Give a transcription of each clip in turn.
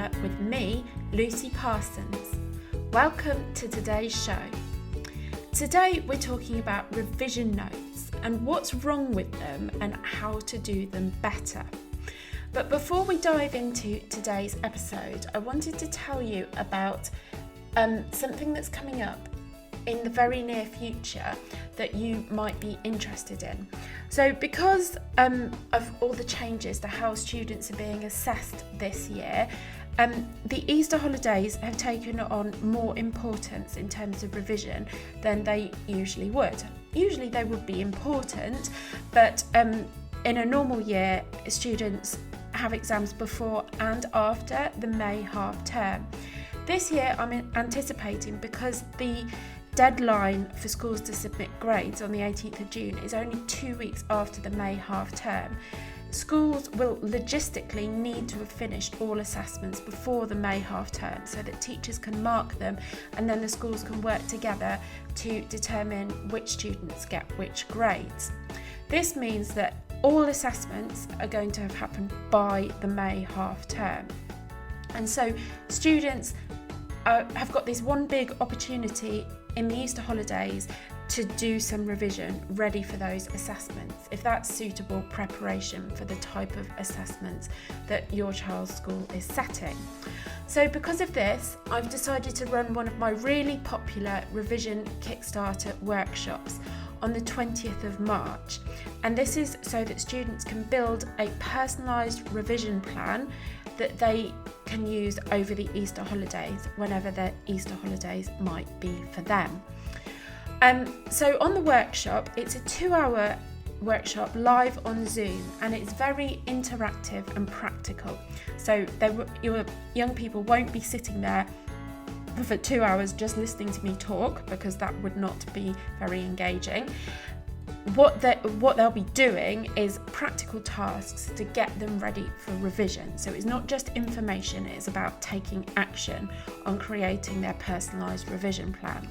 Chapter with me, Lucy Parsons. Welcome to today's show. Today we're talking about revision notes and what's wrong with them and how to do them better. But before we dive into today's episode, I wanted to tell you about something that's coming up in the very near future that you might be interested in. So because of all the changes to how students are being assessed this year, the Easter holidays have taken on more importance in terms of revision than they usually would. Usually they would be important, but in a normal year, students have exams before and after the May half term. This year I'm anticipating, because the deadline for schools to submit grades on the 18th of June is only 2 weeks after the May half term, schools will logistically need to have finished all assessments before the May half term so that teachers can mark them, and then the schools can work together to determine which students get which grades. This means that all assessments are going to have happened by the May half term. And so students have got this one big opportunity in the Easter holidays to do some revision ready for those assessments, if that's suitable preparation for the type of assessments that your child's school is setting. So because of this, I've decided to run one of my really popular revision Kickstarter workshops on the 20th of March. And this is so that students can build a personalised revision plan that they can use over the Easter holidays, whenever the Easter holidays might be for them. So on the workshop, it's a 2-hour workshop live on Zoom, and it's very interactive and practical. So your young people won't be sitting there for 2 hours just listening to me talk, because that would not be very engaging. What they'll be doing is practical tasks to get them ready for revision. So it's not just information, it's about taking action on creating their personalised revision plan.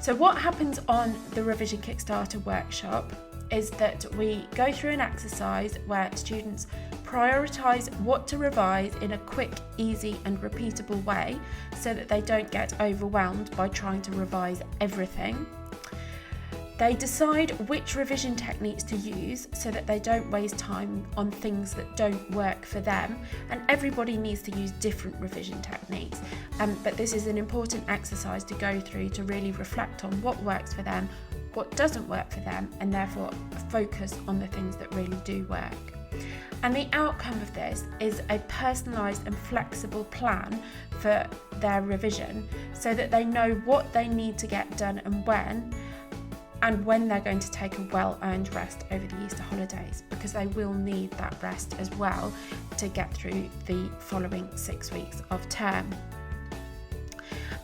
So what happens on the Revision Kickstarter workshop is that we go through an exercise where students prioritise what to revise in a quick, easy and repeatable way so that they don't get overwhelmed by trying to revise everything. They decide which revision techniques to use so that they don't waste time on things that don't work for them, and everybody needs to use different revision techniques, but this is an important exercise to go through to really reflect on what works for them, what doesn't work for them, and therefore focus on the things that really do work. And the outcome of this is a personalised and flexible plan for their revision so that they know what they need to get done and when they're going to take a well-earned rest over the Easter holidays, because they will need that rest as well to get through the following 6 weeks of term.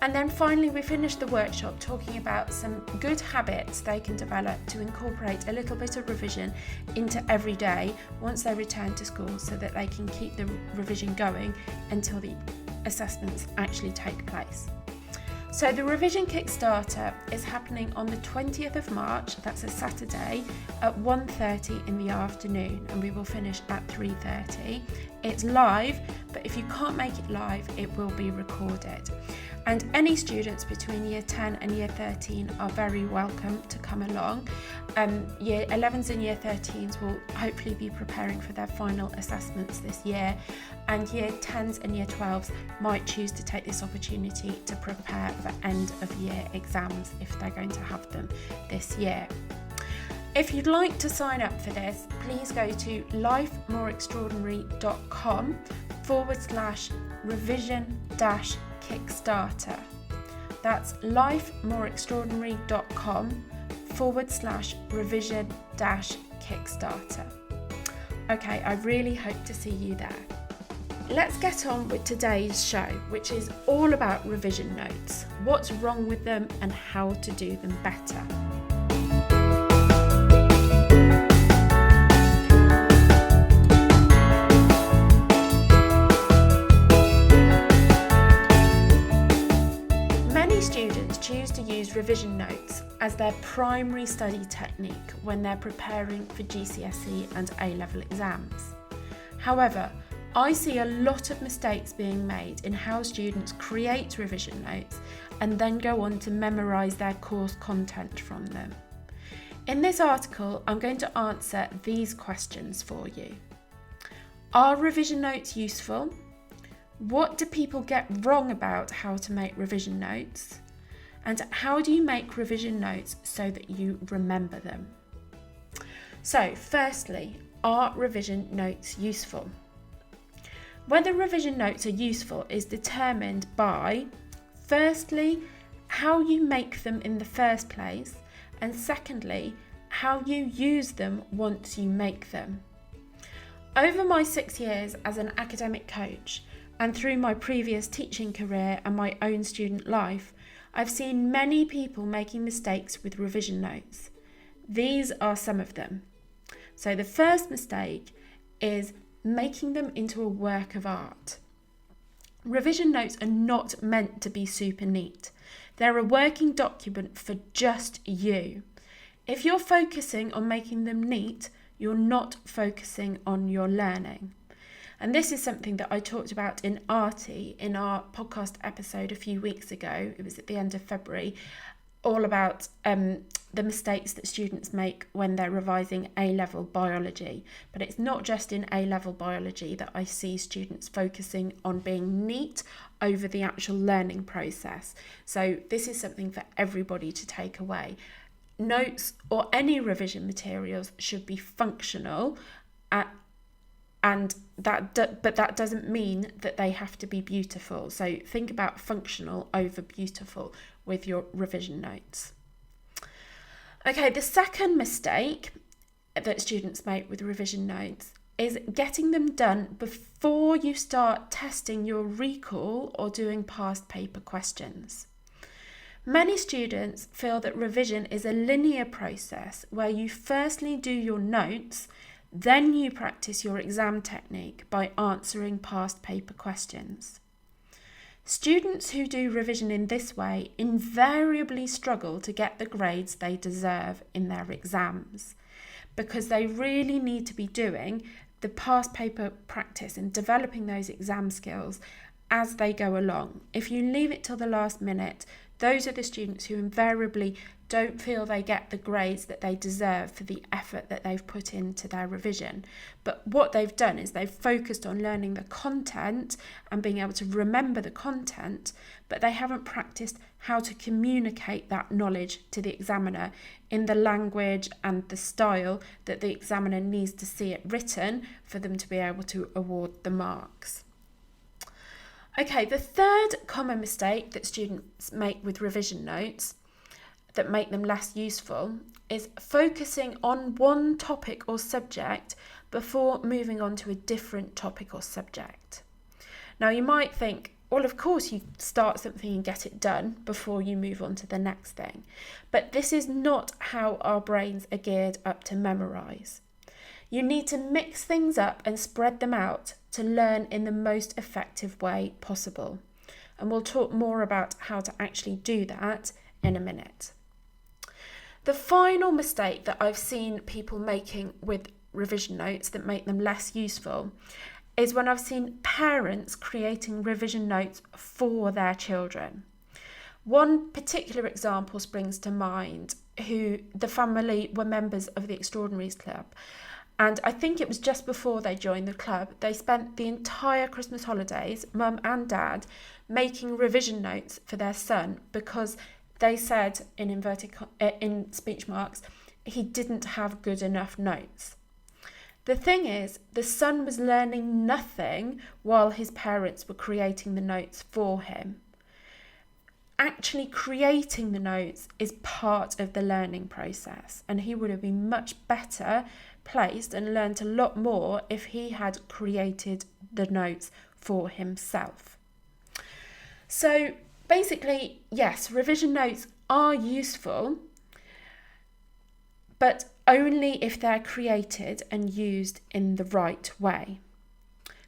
And then finally, we finished the workshop talking about some good habits they can develop to incorporate a little bit of revision into every day once they return to school, so that they can keep the revision going until the assessments actually take place. So the Revision Kickstarter is happening on the 20th of March, that's a Saturday, at 1:30 in the afternoon, and we will finish at 3:30. It's live, but if you can't make it live, it will be recorded. And any students between Year 10 and Year 13 are very welcome to come along. Year 11s and Year 13s will hopefully be preparing for their final assessments this year, and Year 10s and Year 12s might choose to take this opportunity to prepare for end of year exams if they're going to have them this year. If you'd like to sign up for this, please go to lifemoreextraordinary.com/revision-kickstarter. That's lifemoreextraordinary.com/revision-kickstarter. Okay, I really hope to see you there. Let's get on with today's show, which is all about revision notes, what's wrong with them and how to do them better. Many students choose to use revision notes as their primary study technique when they're preparing for GCSE and A-Level exams. However, I see a lot of mistakes being made in how students create revision notes and then go on to memorise their course content from them. In this article, I'm going to answer these questions for you. Are revision notes useful? What do people get wrong about how to make revision notes? And how do you make revision notes so that you remember them? So, firstly, are revision notes useful? Whether revision notes are useful is determined by, firstly, how you make them in the first place, and secondly, how you use them once you make them. Over my 6 years as an academic coach, and through my previous teaching career and my own student life, I've seen many people making mistakes with revision notes. These are some of them. So the first mistake is making them into a work of art. Revision notes are not meant to be super neat. They're a working document for just you. If you're focusing on making them neat, you're not focusing on your learning. And this is something that I talked about in Artie in our podcast episode a few weeks ago. It was at the end of February, all about the mistakes that students make when they're revising A-level biology. But it's not just in A-level biology that I see students focusing on being neat over the actual learning process. So this is something for everybody to take away. Notes or any revision materials should be functional, but that doesn't mean that they have to be beautiful. So think about functional over beautiful with your revision notes. Okay, the second mistake that students make with revision notes is getting them done before you start testing your recall or doing past paper questions. Many students feel that revision is a linear process where you firstly do your notes, then you practice your exam technique by answering past paper questions. Students who do revision in this way invariably struggle to get the grades they deserve in their exams because they really need to be doing the past paper practice and developing those exam skills as they go along. If you leave it till the last minute, those are the students who invariably don't feel they get the grades that they deserve for the effort that they've put into their revision. But what they've done is they've focused on learning the content and being able to remember the content, but they haven't practiced how to communicate that knowledge to the examiner in the language and the style that the examiner needs to see it written for them to be able to award the marks. Okay, the third common mistake that students make with revision notes that make them less useful is focusing on one topic or subject before moving on to a different topic or subject. Now you might think, well, of course you start something and get it done before you move on to the next thing. But this is not how our brains are geared up to memorise. You need to mix things up and spread them out to learn in the most effective way possible. And we'll talk more about how to actually do that in a minute. The final mistake that I've seen people making with revision notes that make them less useful is when I've seen parents creating revision notes for their children. One particular example springs to mind, who the family were members of the Extraordinaries Club. And I think it was just before they joined the club, they spent the entire Christmas holidays, mum and dad, making revision notes for their son because they said, in speech marks, he didn't have good enough notes. The thing is, the son was learning nothing while his parents were creating the notes for him. Actually creating the notes is part of the learning process, and he would have been much better placed and learnt a lot more if he had created the notes for himself. So basically, yes, revision notes are useful, but only if they're created and used in the right way.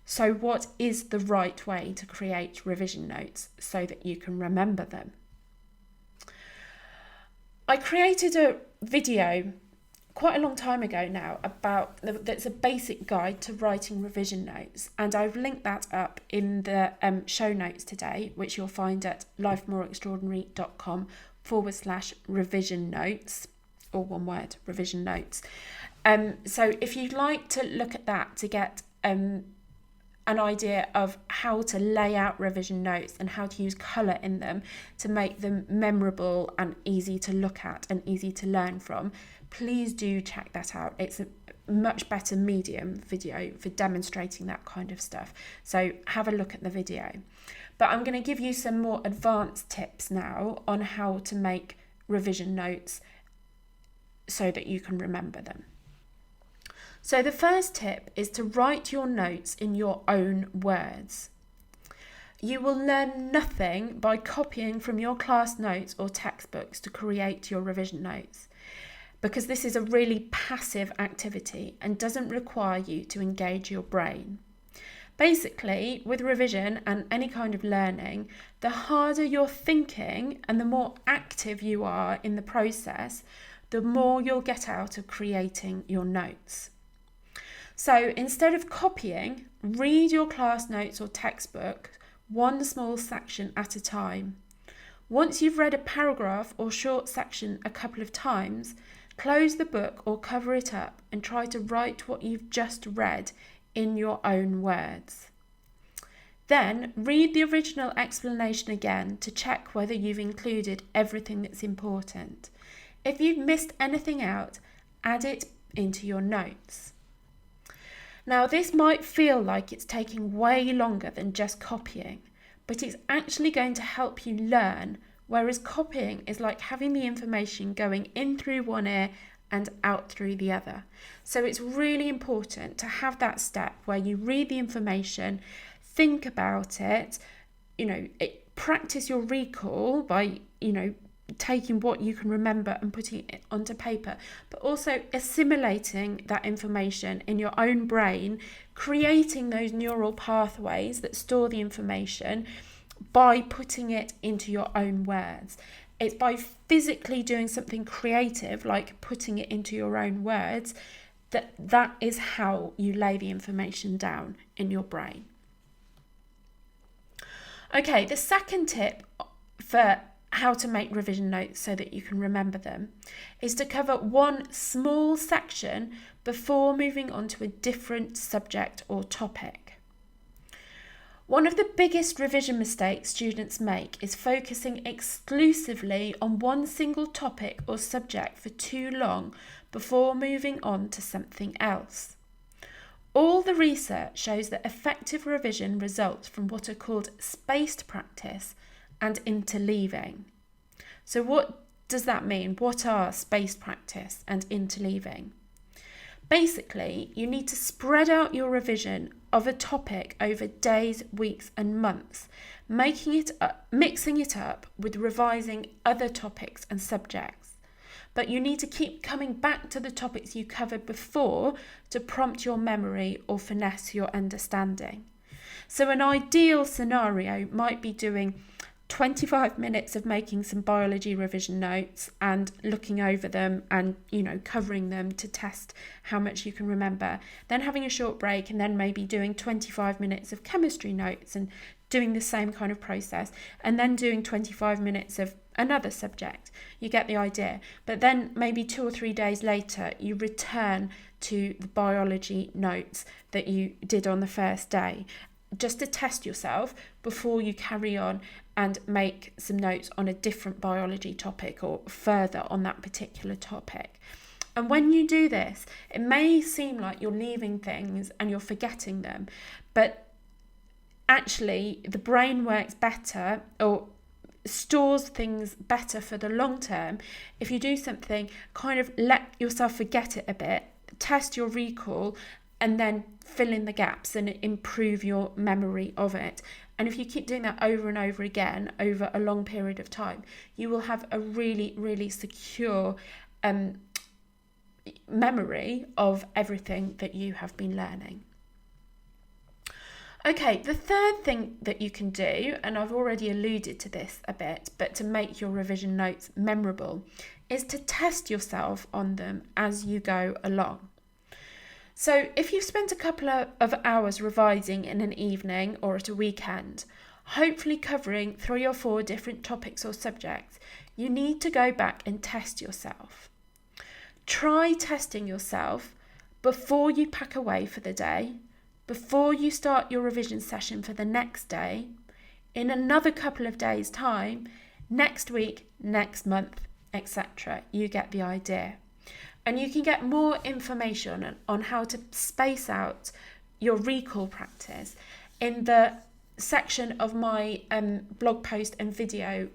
So what is the right way to create revision notes so that you can remember them? I created a video quite a long time ago now that's a basic guide to writing revision notes, and I've linked that up in the show notes today, which you'll find at lifemoreextraordinary.com/revision notes, or one word, revision notes. So if you'd like to look at that to get an idea of how to lay out revision notes and how to use colour in them to make them memorable and easy to look at and easy to learn from, please do check that out. It's a much better medium video for demonstrating that kind of stuff. So have a look at the video. But I'm going to give you some more advanced tips now on how to make revision notes so that you can remember them. So the first tip is to write your notes in your own words. You will learn nothing by copying from your class notes or textbooks to create your revision notes, because this is a really passive activity and doesn't require you to engage your brain. Basically, with revision and any kind of learning, the harder you're thinking and the more active you are in the process, the more you'll get out of creating your notes. So instead of copying, read your class notes or textbook one small section at a time. Once you've read a paragraph or short section a couple of times, close the book or cover it up and try to write what you've just read in your own words. Then read the original explanation again to check whether you've included everything that's important. If you've missed anything out, add it into your notes. Now, this might feel like it's taking way longer than just copying, but it's actually going to help you learn, whereas copying is like having the information going in through one ear and out through the other. So it's really important to have that step where you read the information, think about it, practice your recall by, taking what you can remember and putting it onto paper, but also assimilating that information in your own brain, creating those neural pathways that store the information by putting it into your own words. It's by physically doing something creative, like putting it into your own words, that is how you lay the information down in your brain. Okay, the second tip for how to make revision notes so that you can remember them is to cover one small section before moving on to a different subject or topic. One of the biggest revision mistakes students make is focusing exclusively on one single topic or subject for too long before moving on to something else. All the research shows that effective revision results from what are called spaced practice and interleaving. So what does that mean? What are spaced practice and interleaving? Basically, you need to spread out your revision of a topic over days, weeks and months, mixing it up with revising other topics and subjects. But you need to keep coming back to the topics you covered before to prompt your memory or finesse your understanding. So an ideal scenario might be doing 25 minutes of making some biology revision notes and looking over them and, covering them to test how much you can remember. Then having a short break and then maybe doing 25 minutes of chemistry notes and doing the same kind of process. And then doing 25 minutes of another subject. You get the idea. But then maybe 2 or 3 days later, you return to the biology notes that you did on the first day, just to test yourself before you carry on and make some notes on a different biology topic or further on that particular topic. And when you do this, it may seem like you're leaving things and you're forgetting them, but actually the brain works better or stores things better for the long term if you do something, kind of let yourself forget it a bit, test your recall, and then fill in the gaps and improve your memory of it. And if you keep doing that over and over again over a long period of time, you will have a really, really secure memory of everything that you have been learning. Okay, the third thing that you can do, and I've already alluded to this a bit, but to make your revision notes memorable, is to test yourself on them as you go along. So if you've spent a couple of hours revising in an evening or at a weekend, hopefully covering 3 or 4 different topics or subjects, you need to go back and test yourself. Try testing yourself before you pack away for the day, before you start your revision session for the next day, in another couple of days' time, next week, next month, etc. You get the idea. And you can get more information on how to space out your recall practice in the section of my blog post and video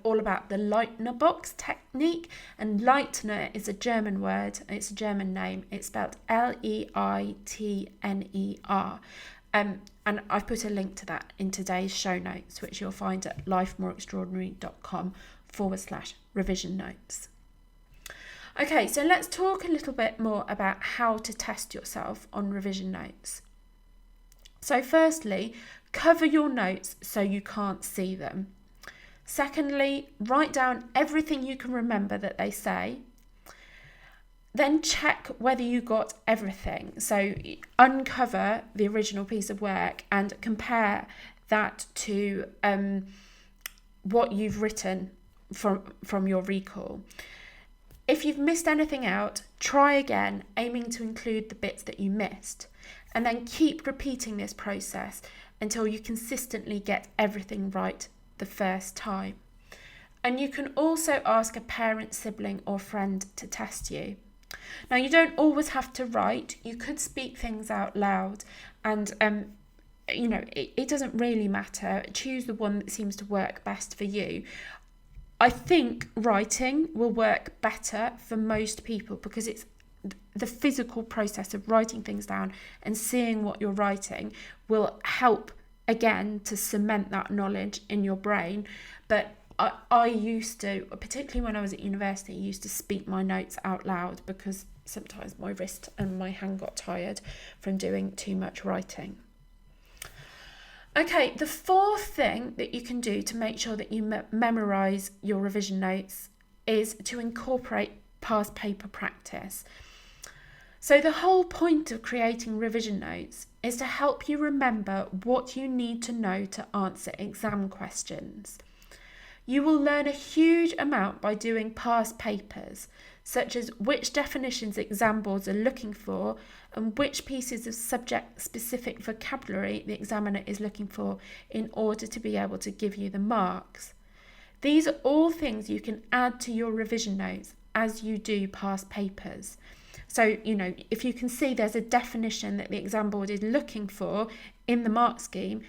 all about the Leitner box technique. And Leitner is a German word, it's a German name, it's spelled Leitner. And I've put a link to that in today's show notes, which you'll find at lifemoreextraordinary.com/revision notes. Okay, so let's talk a little bit more about how to test yourself on revision notes. So firstly, cover your notes so you can't see them. Secondly, write down everything you can remember that they say. Then check whether you got everything. So uncover the original piece of work and compare that to what you've written from your recall. If you've missed anything out, try again, aiming to include the bits that you missed. And then keep repeating this process until you consistently get everything right the first time. And you can also ask a parent, sibling or friend to test you. Now, you don't always have to write. You could speak things out loud and it doesn't really matter. Choose the one that seems to work best for you. I think writing will work better for most people because it's the physical process of writing things down and seeing what you're writing will help again to cement that knowledge in your brain. But I used to, particularly when I was at university, used to speak my notes out loud because sometimes my wrist and my hand got tired from doing too much writing. Okay, the fourth thing that you can do to make sure that you memorise your revision notes is to incorporate past paper practice. So the whole point of creating revision notes is to help you remember what you need to know to answer exam questions. You will learn a huge amount by doing past papers, such as which definitions exam boards are looking for and which pieces of subject-specific vocabulary the examiner is looking for in order to be able to give you the marks. These are all things you can add to your revision notes as you do past papers. So, if you can see there's a definition that the exam board is looking for in the mark scheme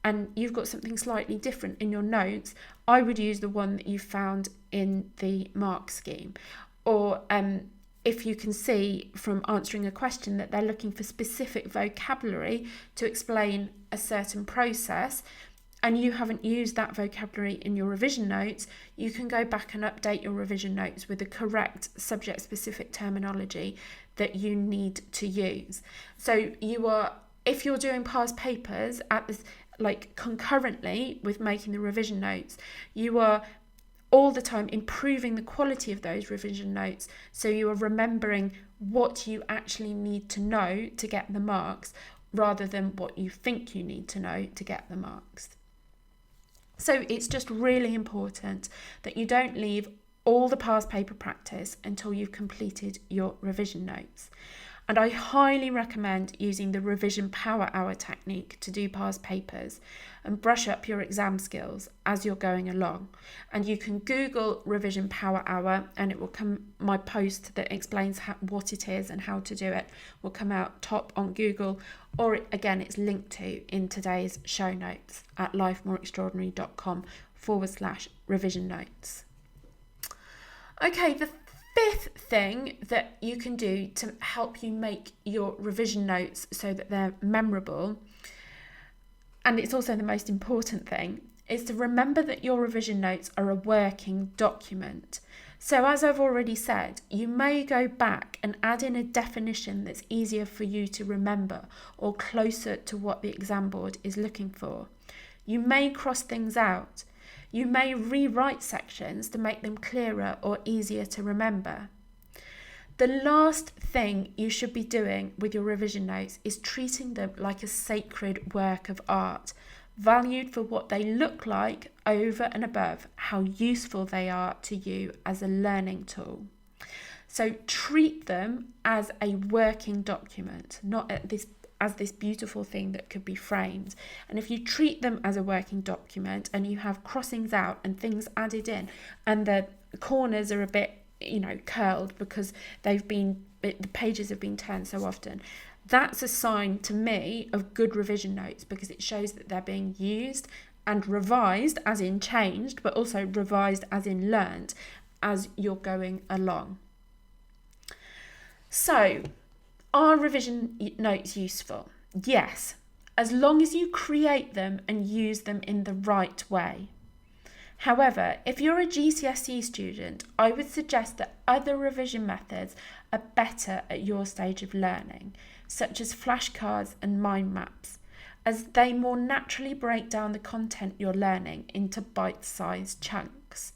and you've got something slightly different in your notes, I would use the one that you found in the mark scheme. Or if you can see from answering a question that they're looking for specific vocabulary to explain a certain process, and you haven't used that vocabulary in your revision notes, you can go back and update your revision notes with the correct subject-specific terminology that you need to use. So if you're doing past papers at this, concurrently with making the revision notes, you are all the time improving the quality of those revision notes, so you are remembering what you actually need to know to get the marks rather than what you think you need to know to get the marks. So it's just really important that you don't leave all the past paper practice until you've completed your revision notes. And I highly recommend using the revision power hour technique to do past papers and brush up your exam skills as you're going along. And you can Google revision power hour and it will come, my post that explains what it is and how to do it will come out top on Google, or again, it's linked to in today's show notes at lifemoreextraordinary.com/revision notes. Okay, the fifth thing that you can do to help you make your revision notes so that they're memorable, and it's also the most important thing, is to remember that your revision notes are a working document. So as I've already said, you may go back and add in a definition that's easier for you to remember or closer to what the exam board is looking for. You may cross things out. You may rewrite sections to make them clearer or easier to remember. The last thing you should be doing with your revision notes is treating them like a sacred work of art, valued for what they look like over and above how useful they are to you as a learning tool. So treat them as a working document, not as this beautiful thing that could be framed. And if you treat them as a working document and you have crossings out and things added in and the corners are a bit curled because the pages have been turned so often, that's a sign to me of good revision notes, because it shows that they're being used and revised as in changed, but also revised as in learned as you're going along. So, are revision notes useful? Yes, as long as you create them and use them in the right way. However, if you're a GCSE student, I would suggest that other revision methods are better at your stage of learning, such as flashcards and mind maps, as they more naturally break down the content you're learning into bite-sized chunks.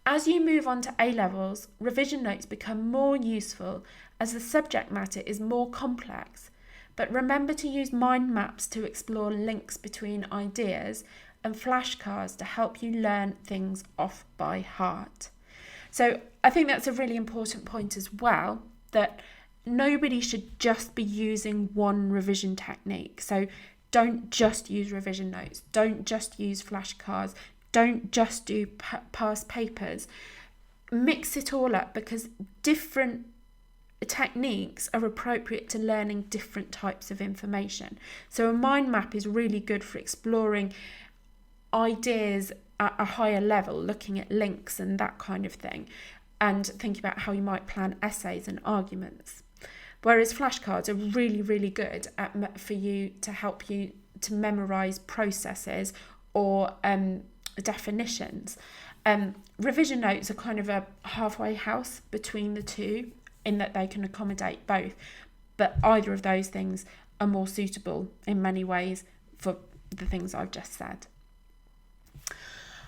As you move on to A-Levels, revision notes become more useful as the subject matter is more complex, but remember to use mind maps to explore links between ideas and flashcards to help you learn things off by heart. So I think that's a really important point as well, that nobody should just be using one revision technique. So don't just use revision notes, don't just use flashcards, don't just do past papers. Mix it all up, because different techniques are appropriate to learning different types of information. So a mind map is really good for exploring ideas at a higher level, looking at links and that kind of thing, and thinking about how you might plan essays and arguments. Whereas flashcards are really, really good for you to help you to memorise processes or definitions. Revision notes are kind of a halfway house between the two, in that they can accommodate both, but either of those things are more suitable in many ways for the things I've just said.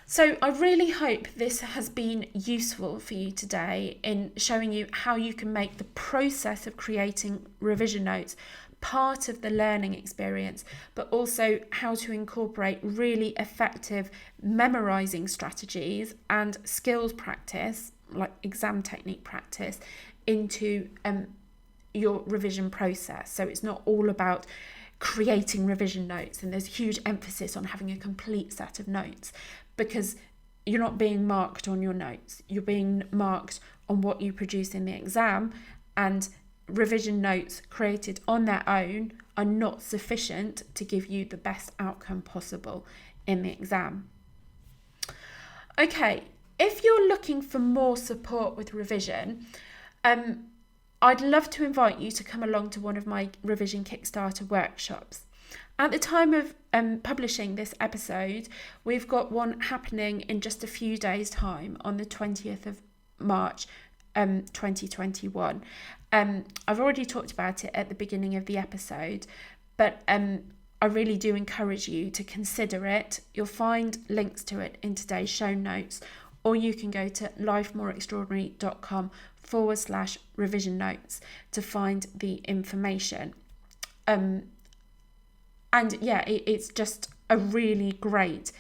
So I really hope this has been useful for you today in showing you how you can make the process of creating revision notes part of the learning experience, but also how to incorporate really effective memorising strategies and skills practice, like exam technique practice, into your revision process. So it's not all about creating revision notes, and there's huge emphasis on having a complete set of notes, because you're not being marked on your notes, you're being marked on what you produce in the exam, and revision notes created on their own are not sufficient to give you the best outcome possible in the exam. Okay, if you're looking for more support with revision, I'd love to invite you to come along to one of my Revision Kickstarter workshops. At the time of publishing this episode, we've got one happening in just a few days' time on the 20th of March 2021. I've already talked about it at the beginning of the episode, but I really do encourage you to consider it. You'll find links to it in today's show notes, or you can go to lifemoreextraordinary.com/revision notes to find the information. And yeah, it's just a really great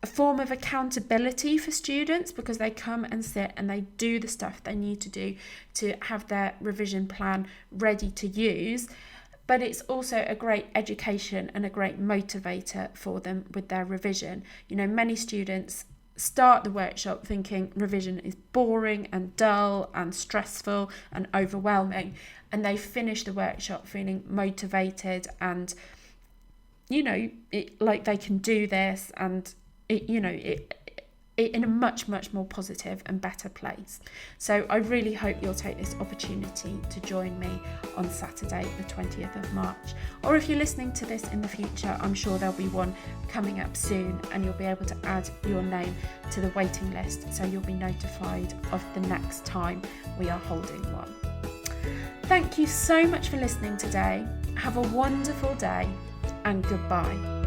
form of accountability for students, because they come and sit and they do the stuff they need to do to have their revision plan ready to use. But it's also a great education and a great motivator for them with their revision. You know, many students start the workshop thinking revision is boring and dull and stressful and overwhelming, and they finish the workshop feeling motivated and, like they can do this, and in a much more positive and better place. So I really hope you'll take this opportunity to join me on Saturday the 20th of March, or if you're listening to this in the future, I'm sure there'll be one coming up soon and you'll be able to add your name to the waiting list, so you'll be notified of the next time we are holding one. Thank you so much for listening today. Have a wonderful day and goodbye.